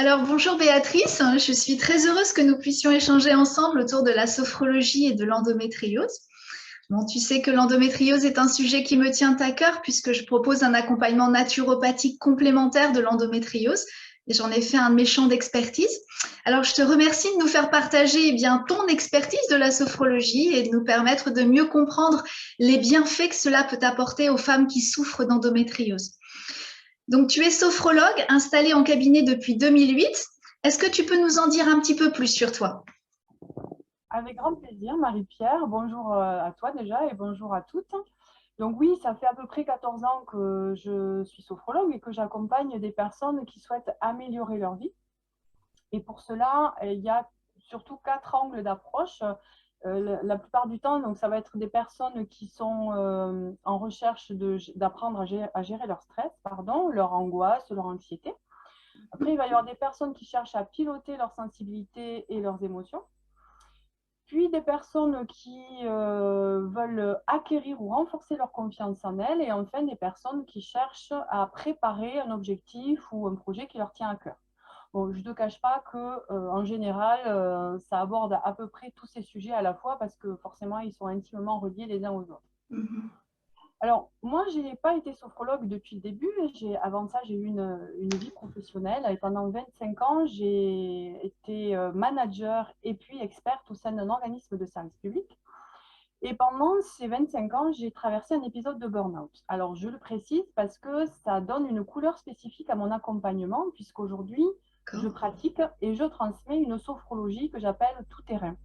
Alors bonjour Béatrice, je suis très heureuse que nous puissions échanger ensemble autour de la sophrologie et de l'endométriose. Bon, tu sais que l'endométriose est un sujet qui me tient à cœur puisque je propose un accompagnement naturopathique complémentaire de l'endométriose et j'en ai fait un de mes champs d'expertise. Alors je te remercie de nous faire partager ton expertise de la sophrologie et de nous permettre de mieux comprendre les bienfaits que cela peut apporter aux femmes qui souffrent d'endométriose. Donc, tu es sophrologue installée en cabinet depuis 2008. Est-ce que tu peux nous en dire un petit peu plus sur toi? Avec grand plaisir, Marie-Pierre. Bonjour à toi déjà et bonjour à toutes. Donc oui, ça fait à peu près 14 ans que je suis sophrologue et que j'accompagne des personnes qui souhaitent améliorer leur vie. Et pour cela, il y a surtout 4 angles d'approche. La plupart du temps, donc, ça va être des personnes qui sont en recherche d'apprendre à gérer leur stress, leur angoisse, leur anxiété. Après, il va y avoir des personnes qui cherchent à piloter leur sensibilité et leurs émotions. Puis des personnes qui veulent acquérir ou renforcer leur confiance en elles, et enfin des personnes qui cherchent à préparer un objectif ou un projet qui leur tient à cœur. Bon, je ne te cache pas que en général, ça aborde à peu près tous ces sujets à la fois parce que forcément, ils sont intimement reliés les uns aux autres. Alors, moi, je n'ai pas été sophrologue depuis le début. Avant ça, j'ai eu une vie professionnelle et pendant 25 ans, j'ai été manager et puis experte au sein d'un organisme de service public. Et pendant ces 25 ans, j'ai traversé un épisode de burn-out. Alors, je le précise parce que ça donne une couleur spécifique à mon accompagnement, puisqu'aujourd'hui, je pratique et je transmets une sophrologie que j'appelle tout-terrain.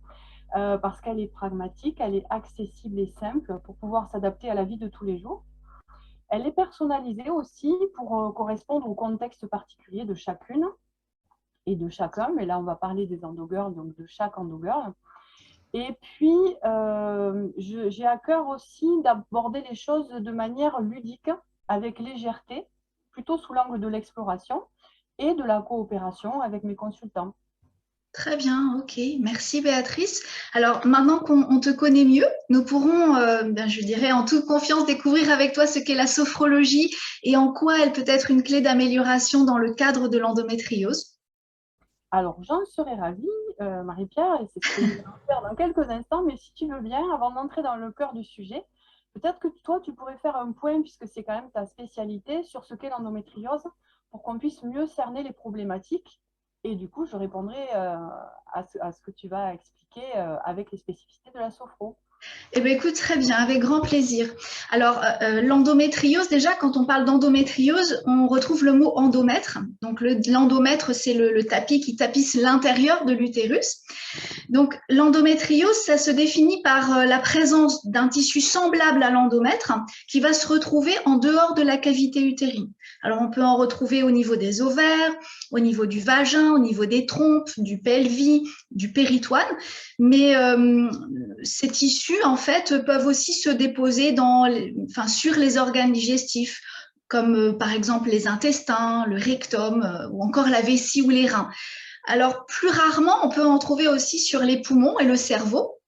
Parce qu'elle est pragmatique, elle est accessible et simple pour pouvoir s'adapter à la vie de tous les jours. Elle est personnalisée aussi pour correspondre au contexte particulier de chacune et de chacun. Mais là, on va parler des endogirls, donc de chaque endogirl. Et puis, j'ai à cœur aussi d'aborder les choses de manière ludique, avec légèreté, plutôt sous l'angle de l'exploration et de la coopération avec mes consultants. Très bien, ok. Merci Béatrice. Alors maintenant qu'on te connaît mieux, nous pourrons, je dirais, en toute confiance découvrir avec toi ce qu'est la sophrologie et en quoi elle peut être une clé d'amélioration dans le cadre de l'endométriose. Alors, j'en serais ravie, Marie-Pierre, et c'est ce que nous allons faire dans quelques instants, mais si tu veux bien, avant d'entrer dans le cœur du sujet, peut-être que toi, tu pourrais faire un point, puisque c'est quand même ta spécialité, sur ce qu'est l'endométriose, pour qu'on puisse mieux cerner les problématiques. Et du coup, je répondrai à ce que tu vas expliquer avec les spécificités de la sophro. Eh bien, écoute, très bien, avec grand plaisir. Alors, l'endométriose, déjà, quand on parle d'endométriose, on retrouve le mot endomètre. Donc, l'endomètre, c'est le tapis qui tapisse l'intérieur de l'utérus. Donc, l'endométriose, ça se définit par la présence d'un tissu semblable à l'endomètre qui va se retrouver en dehors de la cavité utérine. Alors, on peut en retrouver au niveau des ovaires, au niveau du vagin, au niveau des trompes, du pelvis, du péritoine. Mais ces tissus, en fait, peuvent aussi se déposer sur les organes digestifs, comme par exemple les intestins, le rectum ou encore la vessie ou les reins. Alors, plus rarement, on peut en trouver aussi sur les poumons et le cerveau,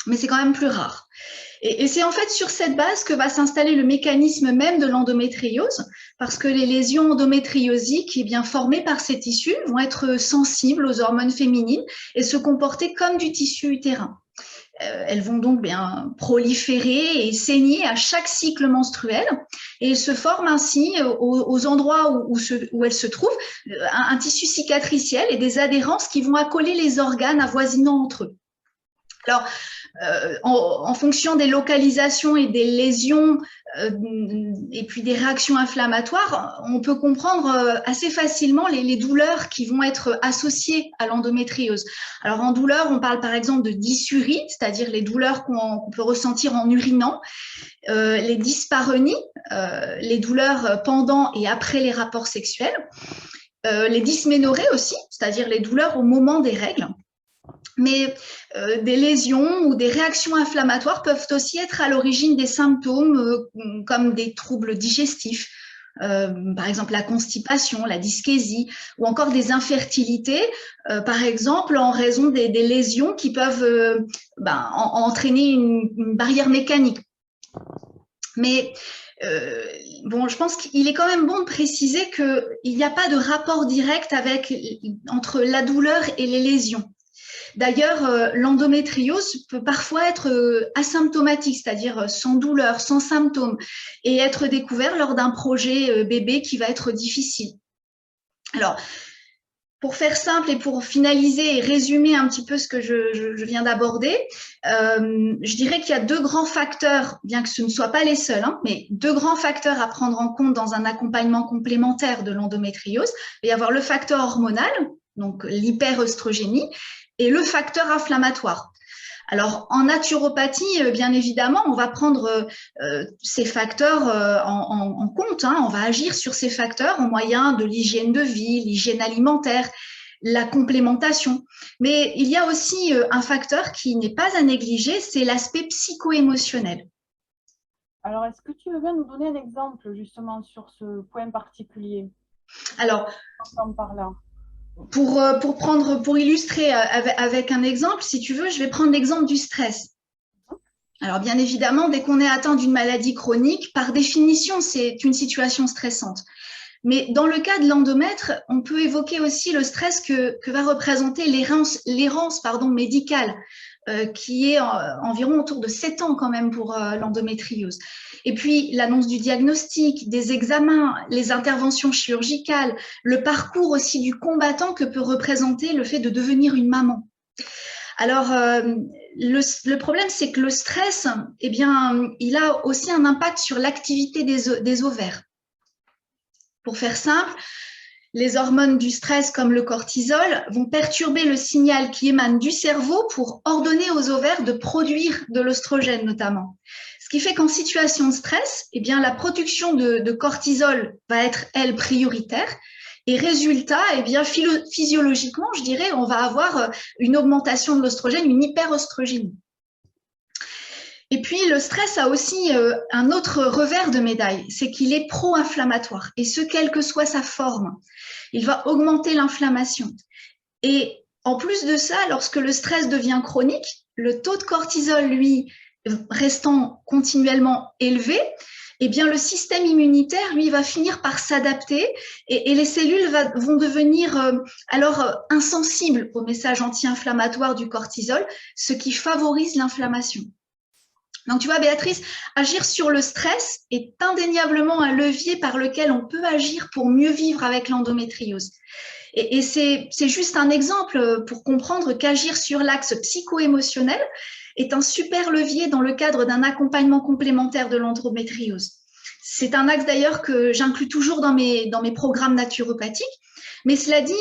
mais c'est quand même plus rare. Et c'est en fait sur cette base que va s'installer le mécanisme même de l'endométriose, parce que les lésions endométriosiques formées par ces tissus vont être sensibles aux hormones féminines et se comporter comme du tissu utérin. Elles vont donc bien proliférer et saigner à chaque cycle menstruel et se forme ainsi aux endroits où elles se trouvent un tissu cicatriciel et des adhérences qui vont accoler les organes avoisinant entre eux. Alors, en fonction des localisations et des lésions et puis des réactions inflammatoires, on peut comprendre assez facilement les douleurs qui vont être associées à l'endométriose. Alors en douleur, on parle par exemple de dysurie, c'est-à-dire les douleurs qu'on peut ressentir en urinant, les dyspareunies, les douleurs pendant et après les rapports sexuels, les dysménorrhées aussi, c'est-à-dire les douleurs au moment des règles. Mais des lésions ou des réactions inflammatoires peuvent aussi être à l'origine des symptômes comme des troubles digestifs, par exemple la constipation, la dyschésie ou encore des infertilités, par exemple en raison des lésions qui peuvent entraîner une barrière mécanique. Mais bon, je pense qu'il est quand même bon de préciser qu'il n'y a pas de rapport direct entre la douleur et les lésions. D'ailleurs, l'endométriose peut parfois être asymptomatique, c'est-à-dire sans douleur, sans symptômes, et être découvert lors d'un projet bébé qui va être difficile. Alors, pour faire simple et pour finaliser et résumer un petit peu ce que je viens d'aborder, je dirais qu'il y a deux grands facteurs, bien que ce ne soient pas les seuls, hein, mais deux grands facteurs à prendre en compte dans un accompagnement complémentaire de l'endométriose. Il va y avoir le facteur hormonal, donc l'hyperœstrogénie, et le facteur inflammatoire. Alors, en naturopathie, bien évidemment, on va prendre ces facteurs en compte. Hein. On va agir sur ces facteurs au moyen de l'hygiène de vie, l'hygiène alimentaire, la complémentation. Mais il y a aussi un facteur qui n'est pas à négliger, c'est l'aspect psycho-émotionnel. Alors, est-ce que tu veux bien nous donner un exemple justement sur ce point particulier? Alors, Par là. pour illustrer avec un exemple, si tu veux, je vais prendre l'exemple du stress. Alors, bien évidemment, dès qu'on est atteint d'une maladie chronique, par définition, c'est une situation stressante. Mais dans le cas de l'endomètre, on peut évoquer aussi le stress que va représenter l'errance médicale, qui est environ autour de 7 ans quand même pour l'endométriose. Et puis l'annonce du diagnostic, des examens, les interventions chirurgicales, le parcours aussi du combattant que peut représenter le fait de devenir une maman. Alors, le problème, c'est que le stress, eh bien, il a aussi un impact sur l'activité des ovaires. Pour faire simple, les hormones du stress comme le cortisol vont perturber le signal qui émane du cerveau pour ordonner aux ovaires de produire de l'oestrogène notamment. Ce qui fait qu'en situation de stress, eh bien, la production de cortisol va être, elle, prioritaire. Et résultat, eh bien, physiologiquement, je dirais, on va avoir une augmentation de l'oestrogène, une hyperœstrogénie. Et puis, le stress a aussi un autre revers de médaille, c'est qu'il est pro-inflammatoire, et ce, quelle que soit sa forme. Il va augmenter l'inflammation. Et en plus de ça, lorsque le stress devient chronique, le taux de cortisol, lui, restant continuellement élevé, eh bien, le système immunitaire, lui, va finir par s'adapter et les cellules vont devenir alors insensibles au message anti-inflammatoire du cortisol, ce qui favorise l'inflammation. Donc, tu vois, Béatrice, agir sur le stress est indéniablement un levier par lequel on peut agir pour mieux vivre avec l'endométriose. Et c'est juste un exemple pour comprendre qu'agir sur l'axe psycho-émotionnel est un super levier dans le cadre d'un accompagnement complémentaire de l'endométriose. C'est un axe d'ailleurs que j'inclus toujours dans mes programmes naturopathiques. Mais cela dit,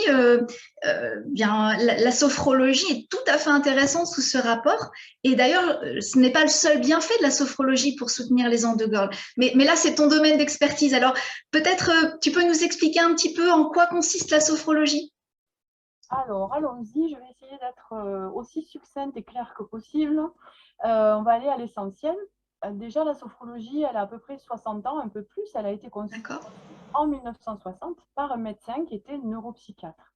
bien, la sophrologie est tout à fait intéressante sous ce rapport. Et d'ailleurs, ce n'est pas le seul bienfait de la sophrologie pour soutenir les endogorges. Mais là, c'est ton domaine d'expertise. Alors, peut-être tu peux nous expliquer un petit peu en quoi consiste la sophrologie? Alors, allons-y, je vais essayer d'être aussi succincte et claire que possible. On va aller à l'essentiel. Déjà, la sophrologie, elle a à peu près 60 ans, un peu plus. Elle a été conçue en 1960 par un médecin qui était neuropsychiatre.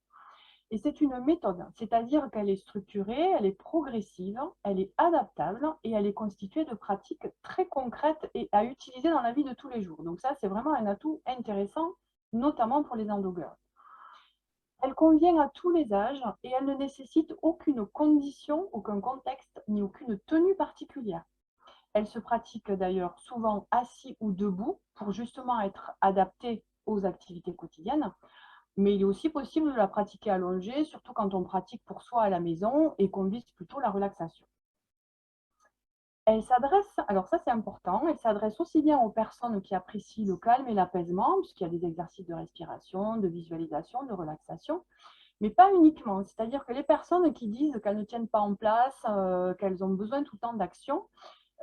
Et c'est une méthode, c'est-à-dire qu'elle est structurée, elle est progressive, elle est adaptable et elle est constituée de pratiques très concrètes et à utiliser dans la vie de tous les jours. Donc ça, c'est vraiment un atout intéressant, notamment pour les endogirls. Elle convient à tous les âges et elle ne nécessite aucune condition, aucun contexte, ni aucune tenue particulière. Elle se pratique d'ailleurs souvent assis ou debout pour justement être adaptée aux activités quotidiennes. Mais il est aussi possible de la pratiquer allongée, surtout quand on pratique pour soi à la maison et qu'on vise plutôt la relaxation. Elle s'adresse, alors ça c'est important, elle s'adresse aussi bien aux personnes qui apprécient le calme et l'apaisement, puisqu'il y a des exercices de respiration, de visualisation, de relaxation, mais pas uniquement. C'est-à-dire que les personnes qui disent qu'elles ne tiennent pas en place, qu'elles ont besoin tout le temps d'action,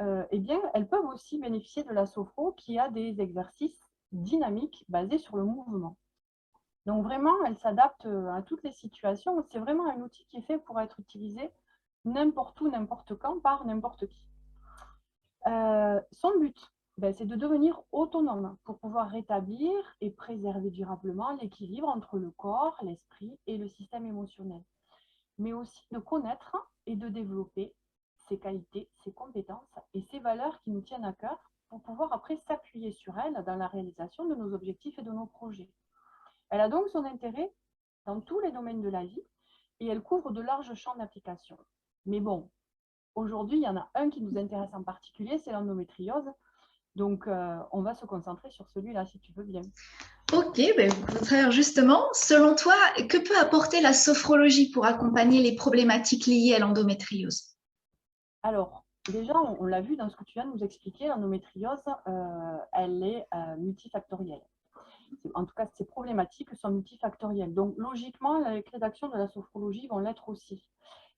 eh bien, elles peuvent aussi bénéficier de la sophro qui a des exercices dynamiques basés sur le mouvement. Donc vraiment, elle s'adapte à toutes les situations. C'est vraiment un outil qui est fait pour être utilisé n'importe où, n'importe quand, par n'importe qui. Son but, c'est de devenir autonome pour pouvoir rétablir et préserver durablement l'équilibre entre le corps, l'esprit et le système émotionnel. Mais aussi de connaître et de développer ses qualités, ses compétences et ses valeurs qui nous tiennent à cœur pour pouvoir après s'appuyer sur elle dans la réalisation de nos objectifs et de nos projets. Elle a donc son intérêt dans tous les domaines de la vie et elle couvre de larges champs d'application. Mais bon, aujourd'hui, il y en a un qui nous intéresse en particulier, c'est l'endométriose. Donc, on va se concentrer sur celui-là, si tu veux bien. Ok, ben, justement, selon toi, que peut apporter la sophrologie pour accompagner les problématiques liées à l'endométriose? Alors, déjà, on l'a vu dans ce que tu viens de nous expliquer, l'endométriose, elle est multifactorielle. En tout cas, ces problématiques sont multifactorielles. Donc, logiquement, les clés d'action de la sophrologie vont l'être aussi.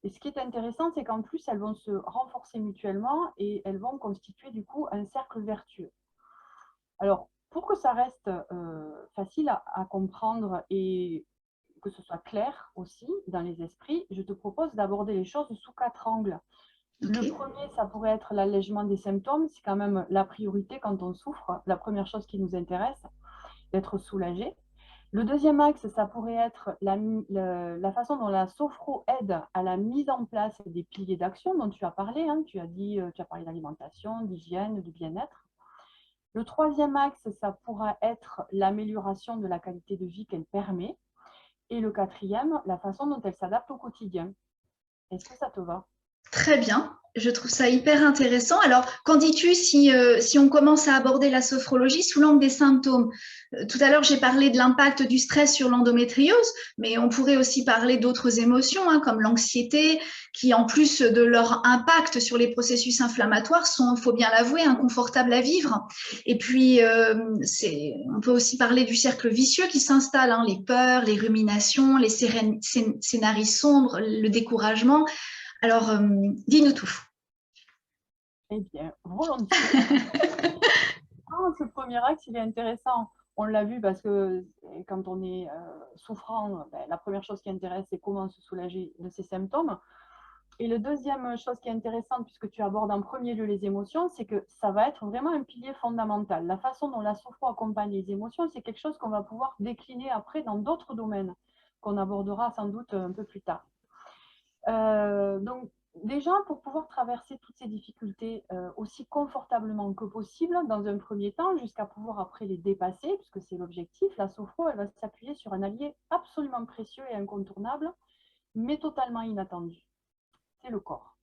Et ce qui est intéressant, c'est qu'en plus, elles vont se renforcer mutuellement et elles vont constituer du coup un cercle vertueux. Alors, pour que ça reste facile à comprendre et que ce soit clair aussi dans les esprits, je te propose d'aborder les choses sous 4 angles. Le Ok. premier, ça pourrait être l'allègement des symptômes. C'est quand même la priorité quand on souffre. La première chose qui nous intéresse, d'être soulagé. Le deuxième axe, ça pourrait être la façon dont la sophro aide à la mise en place des piliers d'action dont tu as parlé. Hein. Tu as parlé d'alimentation, d'hygiène, de bien-être. Le troisième axe, ça pourra être l'amélioration de la qualité de vie qu'elle permet. Et le quatrième, la façon dont elle s'adapte au quotidien. Est-ce que ça te va? Très bien, je trouve ça hyper intéressant. Alors, qu'en dis-tu si on commence à aborder la sophrologie sous l'angle des symptômes? Tout à l'heure, j'ai parlé de l'impact du stress sur l'endométriose, mais on pourrait aussi parler d'autres émotions, hein, comme l'anxiété, qui, en plus de leur impact sur les processus inflammatoires, sont, il faut bien l'avouer, inconfortables à vivre. Et puis, on peut aussi parler du cercle vicieux qui s'installe, hein, les peurs, les ruminations, les scénarios sombres, le découragement. Alors, dis-nous tout. Eh bien, volontiers. Ce premier axe, il est intéressant. On l'a vu parce que quand on est souffrant, ben, la première chose qui intéresse, c'est comment se soulager de ces symptômes. Et la deuxième chose qui est intéressante, puisque tu abordes en premier lieu les émotions, c'est que ça va être vraiment un pilier fondamental. La façon dont la sophro accompagne les émotions, c'est quelque chose qu'on va pouvoir décliner après dans d'autres domaines, qu'on abordera sans doute un peu plus tard. Donc, déjà, pour pouvoir traverser toutes ces difficultés aussi confortablement que possible, dans un premier temps, jusqu'à pouvoir après les dépasser, puisque c'est l'objectif, la sophro, elle va s'appuyer sur un allié absolument précieux et incontournable, mais totalement inattendu. C'est le corps.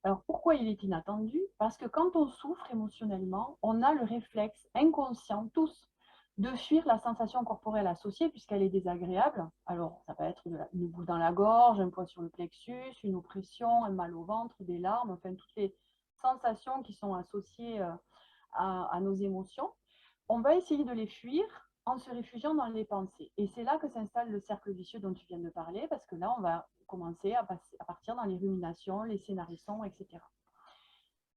Alors, pourquoi il est inattendu? Parce que quand on souffre émotionnellement, on a le réflexe inconscient, tous, de fuir la sensation corporelle associée puisqu'elle est désagréable. Alors, ça peut être une boule dans la gorge, un poids sur le plexus, une oppression, un mal au ventre, des larmes, enfin toutes les sensations qui sont associées à nos émotions. On va essayer de les fuir en se réfugiant dans les pensées. Et c'est là que s'installe le cercle vicieux dont tu viens de parler, parce que là, on va commencer à partir dans les ruminations, les scénarissons, etc.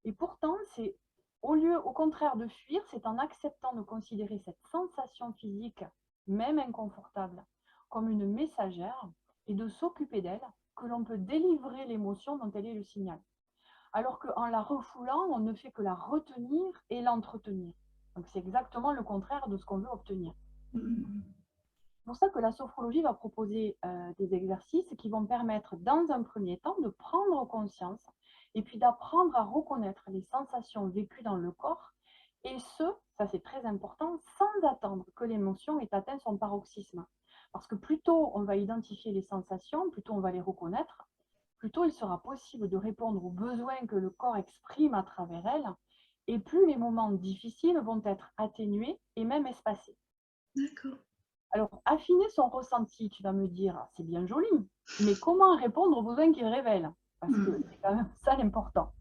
Et pourtant, c'est au contraire de fuir, c'est en acceptant de considérer cette sensation physique, même inconfortable, comme une messagère et de s'occuper d'elle que l'on peut délivrer l'émotion dont elle est le signal. Alors qu'en la refoulant, on ne fait que la retenir et l'entretenir. Donc c'est exactement le contraire de ce qu'on veut obtenir. C'est pour ça que la sophrologie va proposer des exercices qui vont permettre, dans un premier temps, de prendre conscience et puis d'apprendre à reconnaître les sensations vécues dans le corps, et ça c'est très important, sans attendre que l'émotion ait atteint son paroxysme. Parce que plus tôt on va identifier les sensations, plus tôt on va les reconnaître, plus tôt il sera possible de répondre aux besoins que le corps exprime à travers elles, et plus les moments difficiles vont être atténués et même espacés. D'accord. Alors, affiner son ressenti, tu vas me dire, c'est bien joli, mais comment répondre aux besoins qu'il révèle? Parce que c'est quand même ça l'important.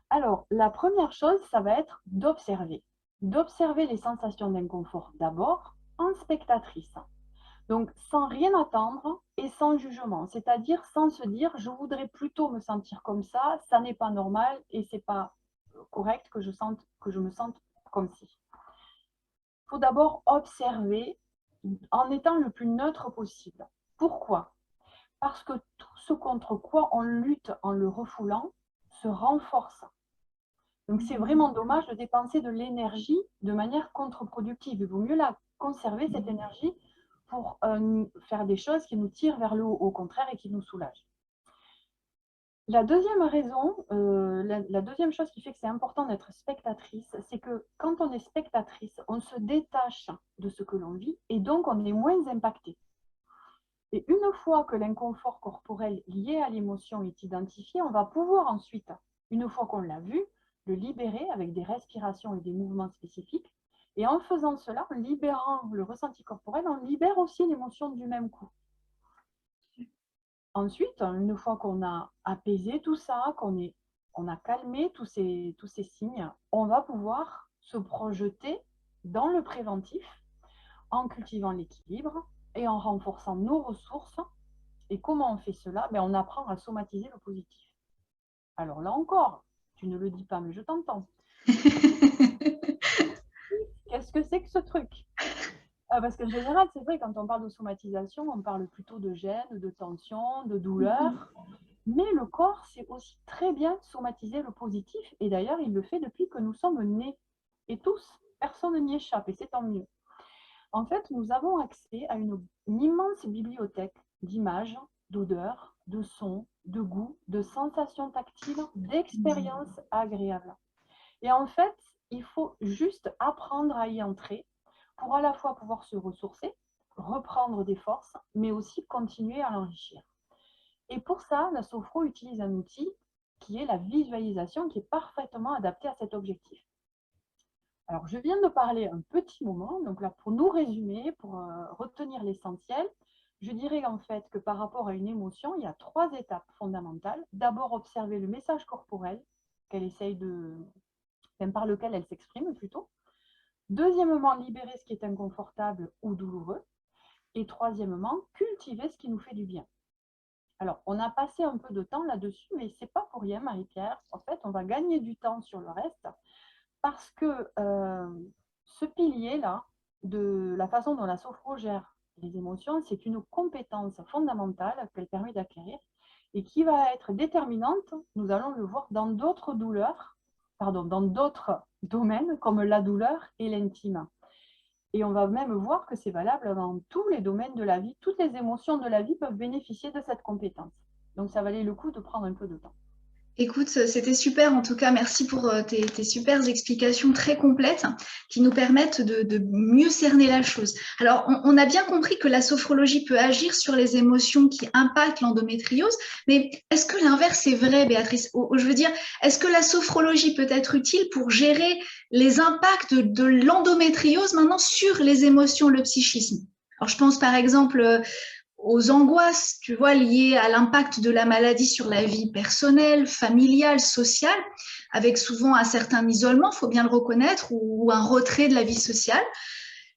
Alors, la première chose, ça va être d'observer. D'observer les sensations d'inconfort d'abord en spectatrice. Donc, sans rien attendre et sans jugement. C'est-à-dire sans se dire, je voudrais plutôt me sentir comme ça n'est pas normal et c'est pas correct que je me sente comme si. Il faut d'abord observer en étant le plus neutre possible. Pourquoi? Parce que tout ce contre quoi on lutte en le refoulant se renforce. Donc c'est vraiment dommage de dépenser de l'énergie de manière contre-productive. Il vaut mieux la conserver, cette énergie, pour faire des choses qui nous tirent vers le haut, au contraire, et qui nous soulagent. La deuxième raison, la deuxième chose qui fait que c'est important d'être spectatrice, c'est que quand on est spectatrice, on se détache de ce que l'on vit et donc on est moins impacté. Et une fois que l'inconfort corporel lié à l'émotion est identifié, on va pouvoir ensuite, une fois qu'on l'a vu, le libérer avec des respirations et des mouvements spécifiques. Et en faisant cela, en libérant le ressenti corporel, on libère aussi l'émotion du même coup. Ensuite, une fois qu'on a apaisé tout ça, on a calmé tous ces signes, on va pouvoir se projeter dans le préventif en cultivant l'équilibre et en renforçant nos ressources. Et comment on fait cela? On apprend à somatiser le positif. Alors là encore, tu ne le dis pas, mais je t'entends. Qu'est-ce que c'est que ce truc? Parce qu'en général, c'est vrai, quand on parle de somatisation, on parle plutôt de gêne, de tension, de douleur. Mais le corps sait aussi très bien somatiser le positif. Et d'ailleurs, il le fait depuis que nous sommes nés. Et tous, personne n'y échappe, et c'est tant mieux. En fait, nous avons accès à une immense bibliothèque d'images, d'odeurs, de sons, de goûts, de sensations tactiles, d'expériences agréables. Et en fait, il faut juste apprendre à y entrer pour à la fois pouvoir se ressourcer, reprendre des forces, mais aussi continuer à l'enrichir. Et pour ça, la sophro utilise un outil qui est la visualisation, qui est parfaitement adapté à cet objectif. Alors, je viens de parler un petit moment, donc là, pour nous résumer, pour retenir l'essentiel, je dirais en fait que par rapport à une émotion, il y a 3 étapes fondamentales. D'abord, observer le message corporel qu'elle essaye par lequel elle s'exprime plutôt. Deuxièmement, libérer ce qui est inconfortable ou douloureux. Et troisièmement, cultiver ce qui nous fait du bien. Alors, on a passé un peu de temps là-dessus, mais ce n'est pas pour rien, Marie-Pierre. En fait, on va gagner du temps sur le reste parce que ce pilier-là, de la façon dont la sophro gère les émotions, c'est une compétence fondamentale qu'elle permet d'acquérir et qui va être déterminante, nous allons le voir, dans d'autres douleurs, pardon, dans d'autres domaines comme la douleur et l'intime. Et on va même voir que c'est valable dans tous les domaines de la vie. Toutes les émotions de la vie peuvent bénéficier de cette compétence. Donc, ça valait le coup de prendre un peu de temps. Écoute, c'était super. En tout cas, merci pour tes super explications très complètes qui nous permettent de mieux cerner la chose. Alors, on a bien compris que la sophrologie peut agir sur les émotions qui impactent l'endométriose, mais est-ce que l'inverse est vrai, Béatrice? Je veux dire, est-ce que la sophrologie peut être utile pour gérer les impacts de l'endométriose maintenant sur les émotions, le psychisme? Alors, je pense par exemple aux angoisses, tu vois, liées à l'impact de la maladie sur la vie personnelle, familiale, sociale, avec souvent un certain isolement, il faut bien le reconnaître, ou un retrait de la vie sociale.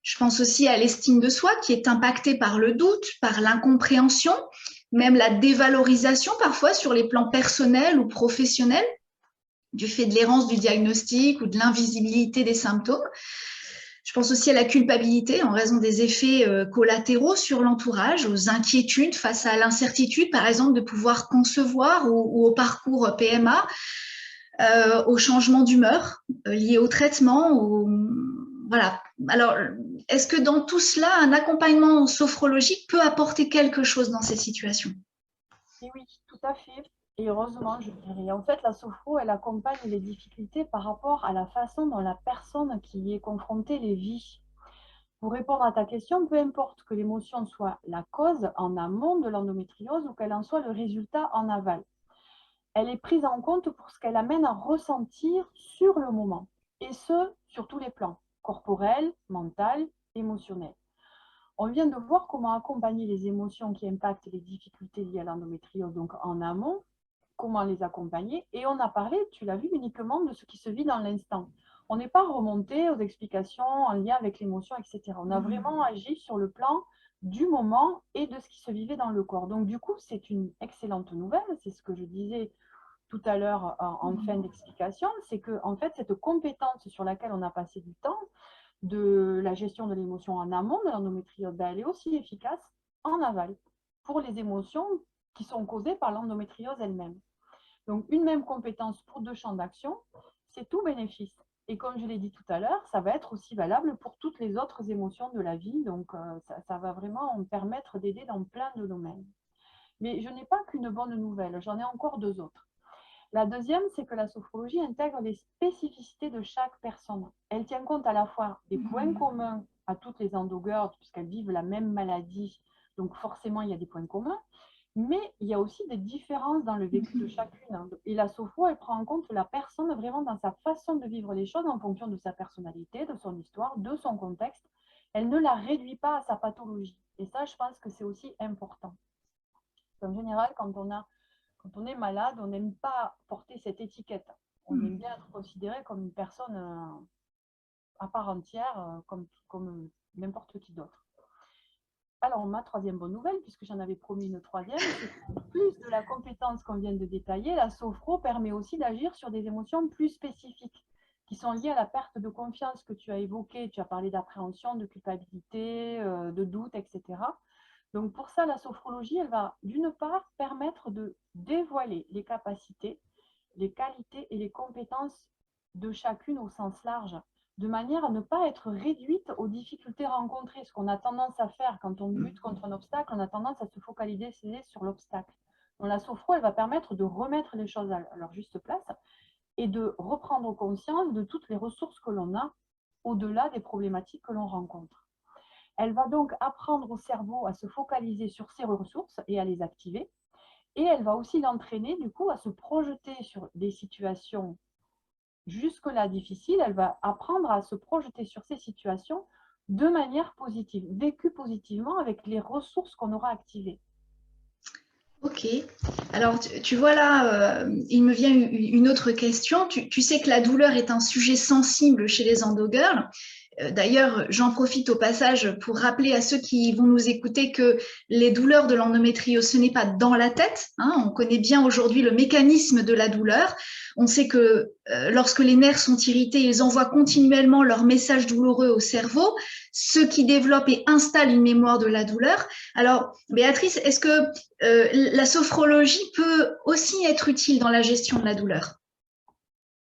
Je pense aussi à l'estime de soi qui est impactée par le doute, par l'incompréhension, même la dévalorisation parfois sur les plans personnels ou professionnels, du fait de l'errance du diagnostic ou de l'invisibilité des symptômes. Je pense aussi à la culpabilité en raison des effets collatéraux sur l'entourage, aux inquiétudes face à l'incertitude, par exemple, de pouvoir concevoir ou au parcours PMA, aux changements d'humeur liés au traitement. Voilà. Alors, est-ce que dans tout cela, un accompagnement sophrologique peut apporter quelque chose dans ces situations? Et oui, tout à fait. Et heureusement, je dirais. En fait, la sophro, elle accompagne les difficultés par rapport à la façon dont la personne qui y est confrontée les vit. Pour répondre à ta question, peu importe que l'émotion soit la cause en amont de l'endométriose ou qu'elle en soit le résultat en aval, elle est prise en compte pour ce qu'elle amène à ressentir sur le moment. Et ce, sur tous les plans, corporel, mental, émotionnel. On vient de voir comment accompagner les émotions qui impactent les difficultés liées à l'endométriose, donc en amont, comment les accompagner. Et on a parlé, tu l'as vu, uniquement de ce qui se vit dans l'instant. On n'est pas remonté aux explications en lien avec l'émotion, etc. On a vraiment agi sur le plan du moment et de ce qui se vivait dans le corps. Donc du coup, c'est une excellente nouvelle, c'est ce que je disais tout à l'heure en fin d'explication, c'est que en fait, cette compétence sur laquelle on a passé du temps, de la gestion de l'émotion en amont de l'endométriose, elle est aussi efficace en aval pour les émotions qui sont causées par l'endométriose elle-même. Donc, une même compétence pour 2 champs d'action, c'est tout bénéfice. Et comme je l'ai dit tout à l'heure, ça va être aussi valable pour toutes les autres émotions de la vie. Donc, ça va vraiment permettre d'aider dans plein de domaines. Mais je n'ai pas qu'une bonne nouvelle, j'en ai encore deux autres. La deuxième, c'est que la sophrologie intègre les spécificités de chaque personne. Elle tient compte à la fois des points communs à toutes les endo-girls, puisqu'elles vivent la même maladie, donc forcément il y a des points communs, mais il y a aussi des différences dans le vécu de chacune. Et la sophro, elle prend en compte la personne vraiment dans sa façon de vivre les choses en fonction de sa personnalité, de son histoire, de son contexte. Elle ne la réduit pas à sa pathologie. Et ça, je pense que c'est aussi important. En général, quand on est malade, on n'aime pas porter cette étiquette. On aime bien être considéré comme une personne à part entière, comme n'importe qui d'autre. Alors, ma troisième bonne nouvelle, puisque j'en avais promis une troisième, c'est que plus de la compétence qu'on vient de détailler, la sophro permet aussi d'agir sur des émotions plus spécifiques qui sont liées à la perte de confiance que tu as évoquée. Tu as parlé d'appréhension, de culpabilité, de doute, etc. Donc, pour ça, la sophrologie, elle va d'une part permettre de dévoiler les capacités, les qualités et les compétences de chacune au sens large, de manière à ne pas être réduite aux difficultés rencontrées. Ce qu'on a tendance à faire quand on lutte contre un obstacle, on a tendance à se focaliser sur l'obstacle. Donc, la sophro, elle va permettre de remettre les choses à leur juste place et de reprendre conscience de toutes les ressources que l'on a au-delà des problématiques que l'on rencontre. Elle va donc apprendre au cerveau à se focaliser sur ses ressources et à les activer. Et elle va aussi l'entraîner du coup à se projeter sur des situations jusque-là difficiles. Elle va apprendre à se projeter sur ces situations de manière positive, vécues positivement avec les ressources qu'on aura activées. Ok. Alors, tu vois là, il me vient une autre question. Tu sais que la douleur est un sujet sensible chez les endo-girls. D'ailleurs, j'en profite au passage pour rappeler à ceux qui vont nous écouter que les douleurs de l'endométriose, ce n'est pas dans la tête. Hein, on connaît bien aujourd'hui le mécanisme de la douleur. On sait que lorsque les nerfs sont irrités, ils envoient continuellement leur message douloureux au cerveau, ce qui développe et installe une mémoire de la douleur. Alors, Béatrice, est-ce que la sophrologie peut aussi être utile dans la gestion de la douleur?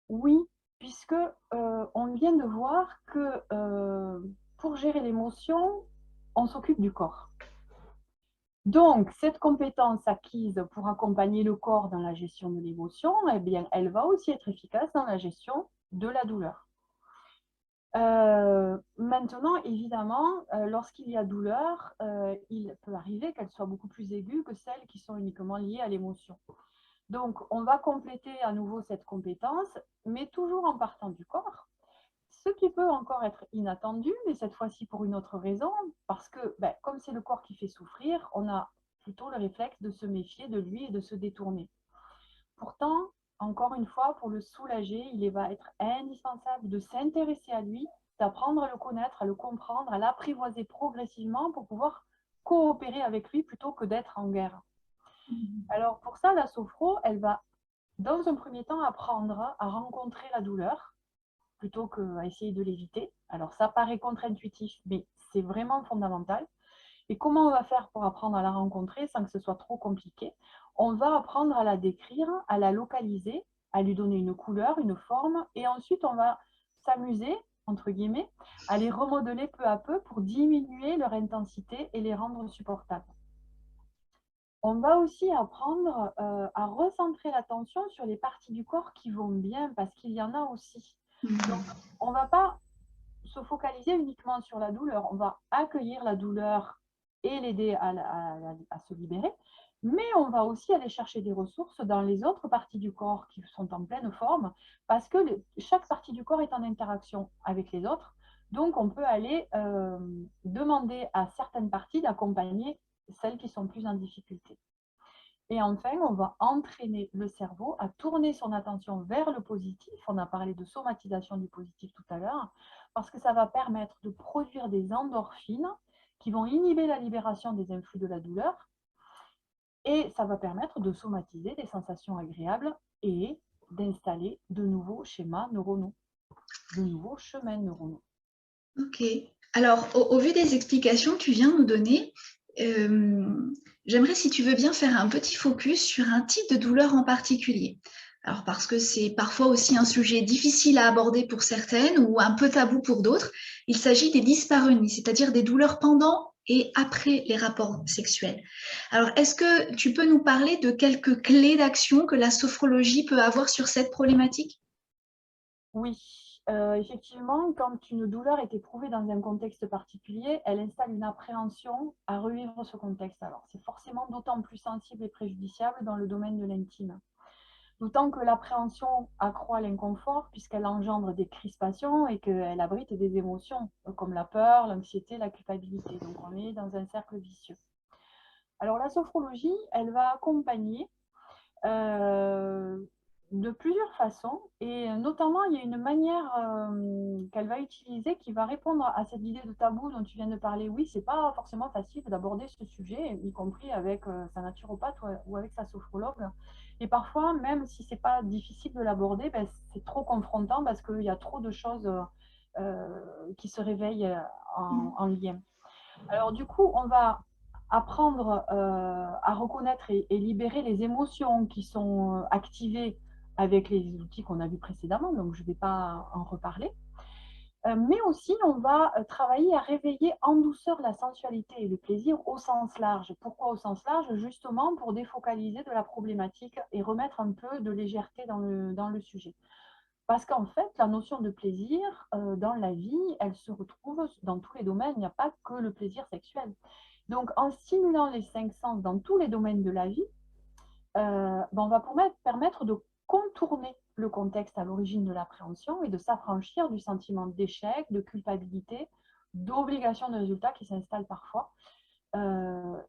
Oui, puisque on vient de voir que pour gérer l'émotion, on s'occupe du corps. Donc, cette compétence acquise pour accompagner le corps dans la gestion de l'émotion, eh bien, elle va aussi être efficace dans la gestion de la douleur. Maintenant, évidemment, lorsqu'il y a douleur, il peut arriver qu'elle soit beaucoup plus aiguë que celles qui sont uniquement liées à l'émotion. Donc, on va compléter à nouveau cette compétence, mais toujours en partant du corps. Ce qui peut encore être inattendu, mais cette fois-ci pour une autre raison, parce que comme c'est le corps qui fait souffrir, on a plutôt le réflexe de se méfier de lui et de se détourner. Pourtant, encore une fois, pour le soulager, il va être indispensable de s'intéresser à lui, d'apprendre à le connaître, à le comprendre, à l'apprivoiser progressivement pour pouvoir coopérer avec lui plutôt que d'être en guerre. Alors pour ça, la sophro, elle va dans un premier temps apprendre à rencontrer la douleur plutôt qu'à essayer de l'éviter. Alors ça paraît contre-intuitif, mais c'est vraiment fondamental. Et comment on va faire pour apprendre à la rencontrer sans que ce soit trop compliqué? On va apprendre à la décrire, à la localiser, à lui donner une couleur, une forme, et ensuite on va s'amuser, entre guillemets, à les remodeler peu à peu pour diminuer leur intensité et les rendre supportables. On va aussi apprendre à recentrer l'attention sur les parties du corps qui vont bien, parce qu'il y en a aussi. Donc, on ne va pas se focaliser uniquement sur la douleur, on va accueillir la douleur et l'aider à se libérer, mais on va aussi aller chercher des ressources dans les autres parties du corps qui sont en pleine forme, parce que chaque partie du corps est en interaction avec les autres. Donc, on peut aller demander à certaines parties d'accompagner celles qui sont plus en difficulté. Et enfin, on va entraîner le cerveau à tourner son attention vers le positif. On a parlé de somatisation du positif tout à l'heure, parce que ça va permettre de produire des endorphines qui vont inhiber la libération des influx de la douleur. Et ça va permettre de somatiser des sensations agréables et d'installer de nouveaux schémas neuronaux, de nouveaux chemins neuronaux. Ok. Alors, au vu des explications que tu viens de nous donner, j'aimerais, si tu veux bien, faire un petit focus sur un type de douleur en particulier. Alors, parce que c'est parfois aussi un sujet difficile à aborder pour certaines ou un peu tabou pour d'autres. Il s'agit des dyspareunies, c'est-à-dire des douleurs pendant et après les rapports sexuels. Alors, est-ce que tu peux nous parler de quelques clés d'action que la sophrologie peut avoir sur cette problématique? Oui, effectivement, quand une douleur est éprouvée dans un contexte particulier, elle installe une appréhension à revivre ce contexte. Alors, c'est forcément d'autant plus sensible et préjudiciable dans le domaine de l'intime. D'autant que l'appréhension accroît l'inconfort puisqu'elle engendre des crispations et qu'elle abrite des émotions comme la peur, l'anxiété, la culpabilité. Donc, on est dans un cercle vicieux. Alors, la sophrologie, elle va accompagner euh, de plusieurs façons et notamment il y a une manière qu'elle va utiliser qui va répondre à cette idée de tabou dont tu viens de parler. Oui, c'est pas forcément facile d'aborder ce sujet, y compris avec sa naturopathe ou avec sa sophrologue. Et parfois, même si c'est pas difficile de l'aborder, ben, c'est trop confrontant parce qu'il y a trop de choses qui se réveillent en lien. Alors du coup, on va apprendre à reconnaître et libérer les émotions qui sont activées avec les outils qu'on a vus précédemment, donc je ne vais pas en reparler. Mais aussi, on va travailler à réveiller en douceur la sensualité et le plaisir au sens large. Pourquoi au sens large? Justement pour défocaliser de la problématique et remettre un peu de légèreté dans le sujet. Parce qu'en fait, la notion de plaisir dans la vie, elle se retrouve dans tous les domaines. Il n'y a pas que le plaisir sexuel. Donc, en stimulant les cinq sens dans tous les domaines de la vie, on va permettre de contourner le contexte à l'origine de l'appréhension et de s'affranchir du sentiment d'échec, de culpabilité, d'obligation de résultat qui s'installe parfois.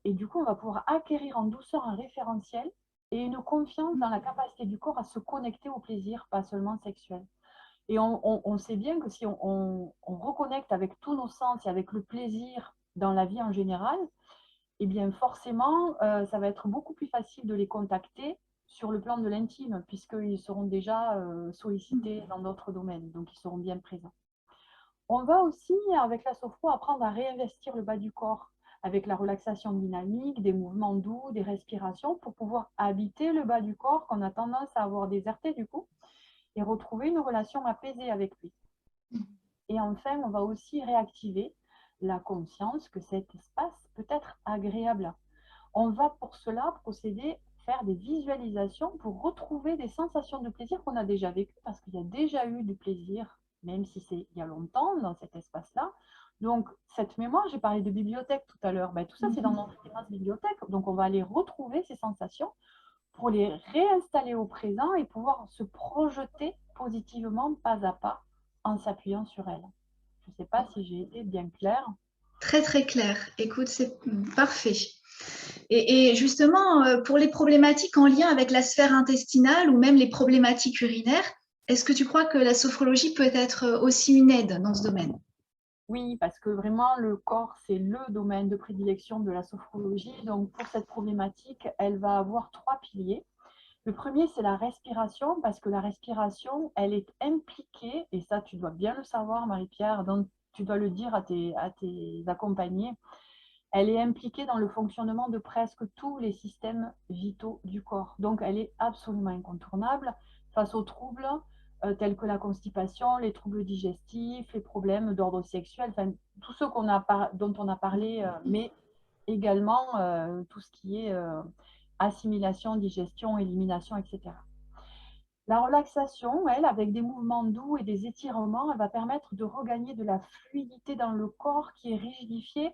Et du coup, on va pouvoir acquérir en douceur un référentiel et une confiance dans la capacité du corps à se connecter au plaisir, pas seulement sexuel. Et on sait bien que si on reconnecte avec tous nos sens et avec le plaisir dans la vie en général, eh bien forcément, ça va être beaucoup plus facile de les contacter sur le plan de l'intime, puisqu'ils seront déjà sollicités dans d'autres domaines, donc ils seront bien présents. On va aussi, avec la sophro, apprendre à réinvestir le bas du corps avec la relaxation dynamique, des mouvements doux, des respirations, pour pouvoir habiter le bas du corps qu'on a tendance à avoir déserté du coup, et retrouver une relation apaisée avec lui. Et enfin, on va aussi réactiver la conscience que cet espace peut être agréable. On va pour cela procéder, faire des visualisations pour retrouver des sensations de plaisir qu'on a déjà vécues, parce qu'il y a déjà eu du plaisir, même si c'est il y a longtemps, dans cet espace-là. Donc, cette mémoire, j'ai parlé de bibliothèque tout à l'heure, ben, tout ça c'est dans notre immense bibliothèque, donc on va aller retrouver ces sensations pour les réinstaller au présent et pouvoir se projeter positivement pas à pas en s'appuyant sur elles. Je ne sais pas si j'ai été bien claire. Très, très clair. Écoute, c'est parfait. Et justement, pour les problématiques en lien avec la sphère intestinale ou même les problématiques urinaires, est-ce que tu crois que la sophrologie peut être aussi une aide dans ce domaine? Oui, parce que vraiment, le corps, c'est le domaine de prédilection de la sophrologie. Donc, pour cette problématique, elle va avoir trois piliers. Le premier, c'est la respiration, parce que la respiration, elle est impliquée, et ça, tu dois bien le savoir, Marie-Pierre, donc tu dois le dire à tes accompagnés, elle est impliquée dans le fonctionnement de presque tous les systèmes vitaux du corps. Donc, elle est absolument incontournable face aux troubles tels que la constipation, les troubles digestifs, les problèmes d'ordre sexuel, enfin, tous ceux dont on a parlé, mais également tout ce qui est assimilation, digestion, élimination, etc. La relaxation, elle, avec des mouvements doux et des étirements, elle va permettre de regagner de la fluidité dans le corps qui est rigidifié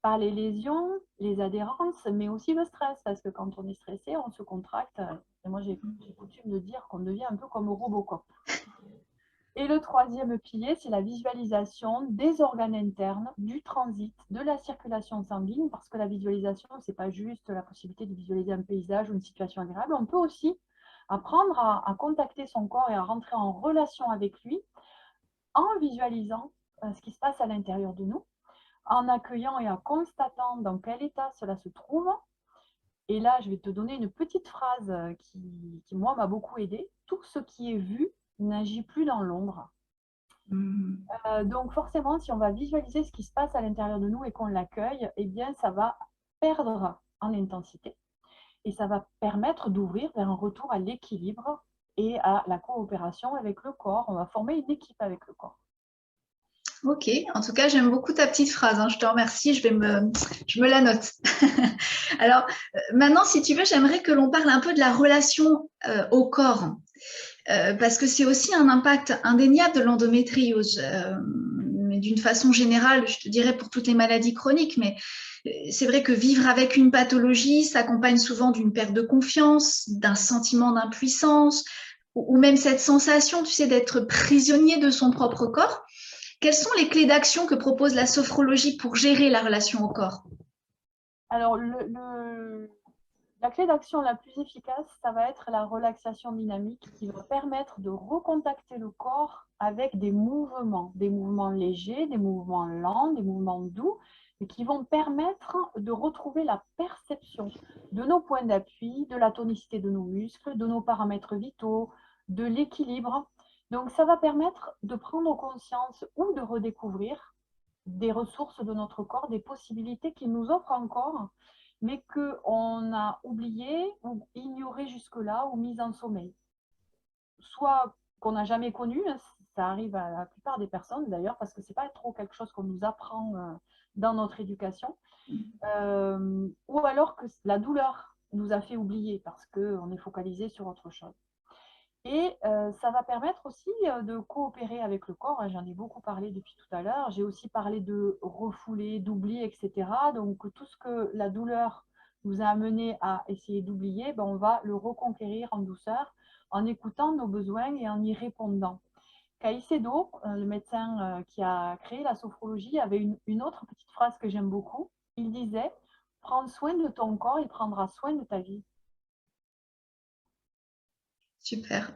par les lésions, les adhérences, mais aussi le stress, parce que quand on est stressé, on se contracte. Et moi, j'ai coutume de dire qu'on devient un peu comme Robocop. Et le troisième pilier, c'est la visualisation des organes internes, du transit, de la circulation sanguine, parce que la visualisation, ce n'est pas juste la possibilité de visualiser un paysage ou une situation agréable, on peut aussi apprendre à contacter son corps et à rentrer en relation avec lui en visualisant ce qui se passe à l'intérieur de nous, en accueillant et en constatant dans quel état cela se trouve. Et là, je vais te donner une petite phrase qui moi, m'a beaucoup aidée. Tout ce qui est vu n'agit plus dans l'ombre. Donc forcément, si on va visualiser ce qui se passe à l'intérieur de nous et qu'on l'accueille, eh bien, ça va perdre en intensité et ça va permettre d'ouvrir vers un retour à l'équilibre et à la coopération avec le corps. On va former une équipe avec le corps. Ok, en tout cas, j'aime beaucoup ta petite phrase, hein. Je te remercie, je me la note. Alors, maintenant, si tu veux, j'aimerais que l'on parle un peu de la relation au corps, parce que c'est aussi un impact indéniable de l'endométriose. Mais d'une façon générale, je te dirais pour toutes les maladies chroniques, mais c'est vrai que vivre avec une pathologie s'accompagne souvent d'une perte de confiance, d'un sentiment d'impuissance, ou même cette sensation, tu sais, d'être prisonnier de son propre corps. Quelles sont les clés d'action que propose la sophrologie pour gérer la relation au corps? Alors, la clé d'action la plus efficace, ça va être la relaxation dynamique qui va permettre de recontacter le corps avec des mouvements légers, des mouvements lents, des mouvements doux, et qui vont permettre de retrouver la perception de nos points d'appui, de la tonicité de nos muscles, de nos paramètres vitaux, de l'équilibre. Donc, ça va permettre de prendre conscience ou de redécouvrir des ressources de notre corps, des possibilités qu'il nous offre encore, mais qu'on a oublié ou ignoré jusque-là ou mis en sommeil. Soit qu'on n'a jamais connu, ça arrive à la plupart des personnes d'ailleurs, parce que ce n'est pas trop quelque chose qu'on nous apprend dans notre éducation, ou alors que la douleur nous a fait oublier parce qu'on est focalisé sur autre chose. Et ça va permettre aussi de coopérer avec le corps. J'en ai beaucoup parlé depuis tout à l'heure. J'ai aussi parlé de refouler, d'oublier, etc. Donc, tout ce que la douleur nous a amené à essayer d'oublier, ben, on va le reconquérir en douceur, en écoutant nos besoins et en y répondant. Caicedo, le médecin qui a créé la sophrologie, avait une autre petite phrase que j'aime beaucoup. Il disait « Prends soin de ton corps, il prendra soin de ta vie ». Super.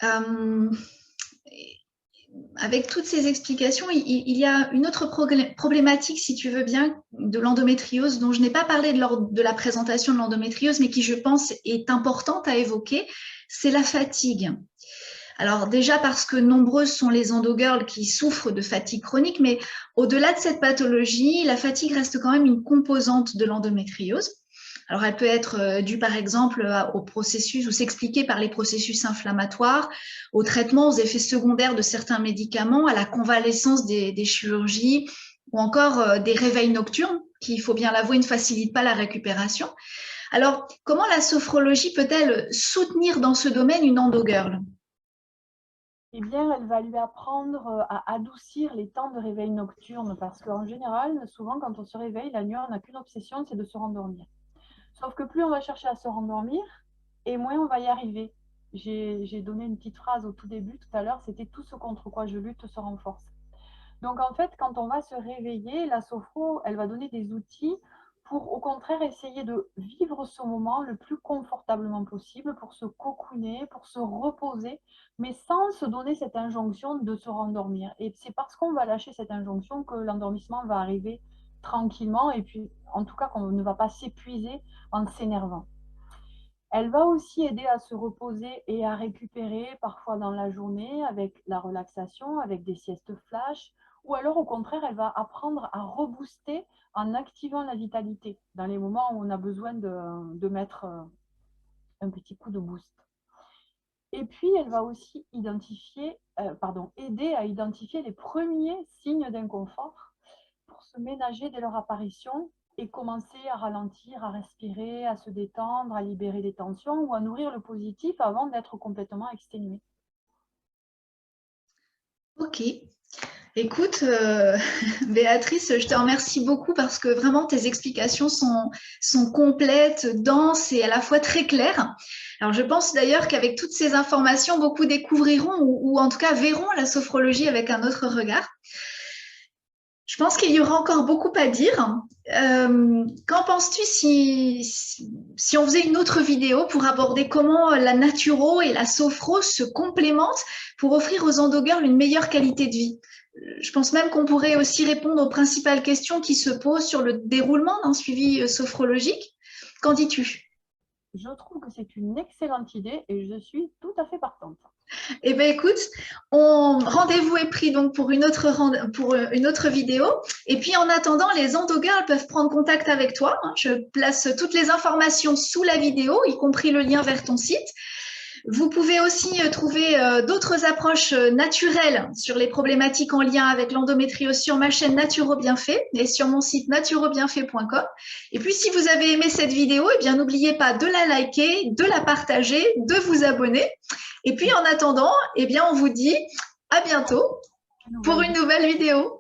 Euh, avec toutes ces explications, il y a une autre problématique, si tu veux bien, de l'endométriose dont je n'ai pas parlé lors de la présentation de l'endométriose, mais qui, je pense, est importante à évoquer, c'est la fatigue. Alors déjà parce que nombreuses sont les endogirls qui souffrent de fatigue chronique, mais au-delà de cette pathologie, la fatigue reste quand même une composante de l'endométriose. Alors elle peut être due par exemple au processus ou s'expliquer par les processus inflammatoires, au traitement, aux effets secondaires de certains médicaments, à la convalescence des chirurgies ou encore des réveils nocturnes qui, il faut bien l'avouer, ne facilitent pas la récupération. Alors, comment la sophrologie peut-elle soutenir dans ce domaine une endogirl? Eh bien, elle va lui apprendre à adoucir les temps de réveil nocturne parce qu'en général, souvent, quand on se réveille la nuit, on n'a qu'une obsession, c'est de se rendormir. Sauf que plus on va chercher à se rendormir, et moins on va y arriver. J'ai donné une petite phrase au tout début, tout à l'heure, c'était « tout ce contre quoi je lutte se renforce ». Donc, en fait, quand on va se réveiller, la sophro, elle va donner des outils pour, au contraire, essayer de vivre ce moment le plus confortablement possible, pour se cocooner, pour se reposer, mais sans se donner cette injonction de se rendormir. Et c'est parce qu'on va lâcher cette injonction que l'endormissement va arriver tranquillement, et puis, en tout cas, qu'on ne va pas s'épuiser en s'énervant. Elle va aussi aider à se reposer et à récupérer parfois dans la journée avec la relaxation, avec des siestes flash, ou alors au contraire, elle va apprendre à rebooster en activant la vitalité dans les moments où on a besoin de mettre un petit coup de boost. Et puis, elle va aussi aider à identifier les premiers signes d'inconfort pour se ménager dès leur apparition et commencer à ralentir, à respirer, à se détendre, à libérer les tensions ou à nourrir le positif avant d'être complètement exténué. Ok. Écoute, Béatrice, je te remercie beaucoup parce que vraiment tes explications sont complètes, denses et à la fois très claires. Alors je pense d'ailleurs qu'avec toutes ces informations, beaucoup découvriront ou en tout cas verront la sophrologie avec un autre regard. Je pense qu'il y aura encore beaucoup à dire. Qu'en penses-tu si on faisait une autre vidéo pour aborder comment la naturo et la sophro se complémentent pour offrir aux endogirls une meilleure qualité de vie? Je pense même qu'on pourrait aussi répondre aux principales questions qui se posent sur le déroulement d'un suivi sophrologique. Qu'en dis-tu? Je trouve que c'est une excellente idée et je suis tout à fait partante. Eh bien, écoute, rendez-vous est pris donc pour une autre vidéo. Et puis, en attendant, les endogirls peuvent prendre contact avec toi. Je place toutes les informations sous la vidéo, y compris le lien vers ton site. Vous pouvez aussi trouver d'autres approches naturelles sur les problématiques en lien avec l'endométriose sur ma chaîne Naturobienfait et sur mon site naturobienfait.com. Et puis, si vous avez aimé cette vidéo, eh bien, n'oubliez pas de la liker, de la partager, de vous abonner. Et puis, en attendant, eh bien, on vous dit à bientôt pour une nouvelle vidéo.